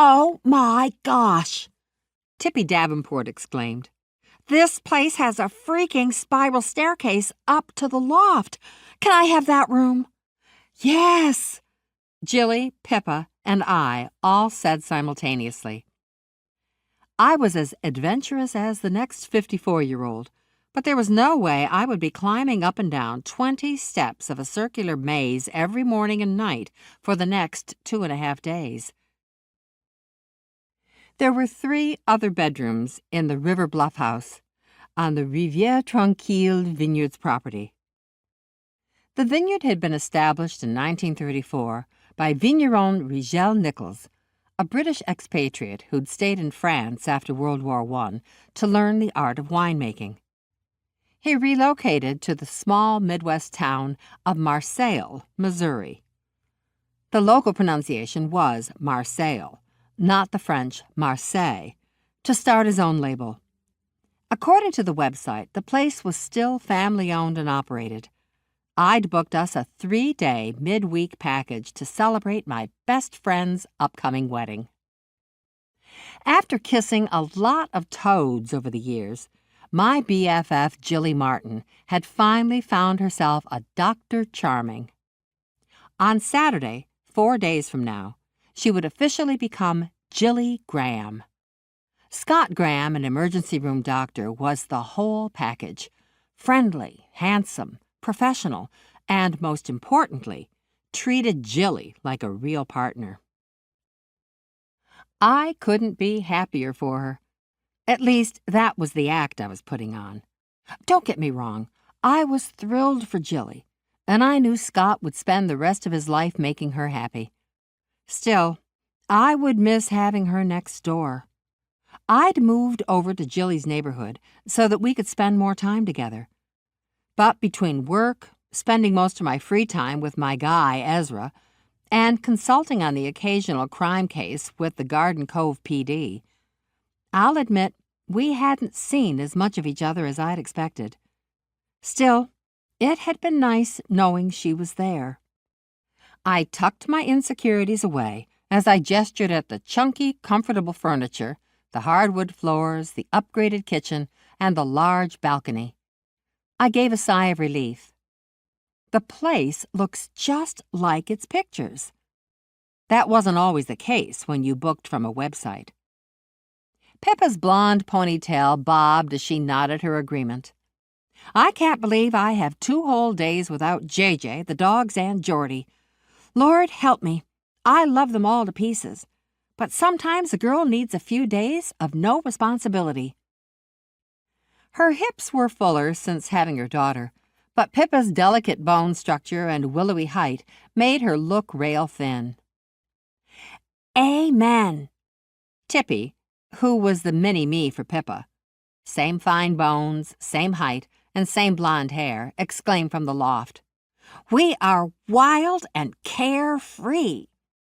Oh, my gosh! Tippy Davenport exclaimed. This place has a freaking spiral staircase up to the loft. Can I have that room? Yes! Gilly, Pippa, and I all said simultaneously. I was as adventurous as the next 54-year-old, but there was no way I would be climbing up and down 20 steps of a circular maze every morning and night for the next 2.5 days. There were 3 other bedrooms in the River Bluff house on the Rivière Tranquille Vineyards property. The vineyard had been established in 1934 by vigneron Rigel Nichols, a British expatriate who'd stayed in France after World War I to learn the art of winemaking. He relocated to the small Midwest town of Marseille, Missouri. The local pronunciation was Marseille, not the French Marseille, to start his own label. According to the website, the place was still family-owned and operated. I'd booked us a 3-day midweek package to celebrate my best friend's upcoming wedding. After kissing a lot of toads over the years, my BFF, Gilly Martin, had finally found herself a Dr. Charming. On Saturday, 4 days from now, she would officially become Gilly Graham. Scott Graham, an emergency room doctor, was the whole package. Friendly, handsome, professional, and, most importantly, treated Gilly like a real partner. I couldn't be happier for her. At least, that was the act I was putting on. Don't get me wrong, I was thrilled for Gilly, and I knew Scott would spend the rest of his life making her happy. Still, I would miss having her next door. I'd moved over to Gilly's neighborhood so that we could spend more time together. But between work, spending most of my free time with my guy, Ezra, and consulting on the occasional crime case with the Garden Cove PD, I'll admit we hadn't seen as much of each other as I'd expected. Still, it had been nice knowing she was there. I tucked my insecurities away as I gestured at the chunky, comfortable furniture, the hardwood floors, the upgraded kitchen, and the large balcony. I gave a sigh of relief. The place looks just like its pictures. That wasn't always the case when you booked from a website. Pippa's blonde ponytail bobbed as she nodded her agreement. I can't believe I have 2 whole days without JJ, the dogs, and Geordie. Lord help me, I love them all to pieces. But sometimes a girl needs a few days of no responsibility. Her hips were fuller since having her daughter, but Pippa's delicate bone structure and willowy height made her look rail thin. Amen. Tippy, who was the mini-me for Pippa, same fine bones, same height, and same blonde hair, exclaimed from the loft, "We are wild and carefree."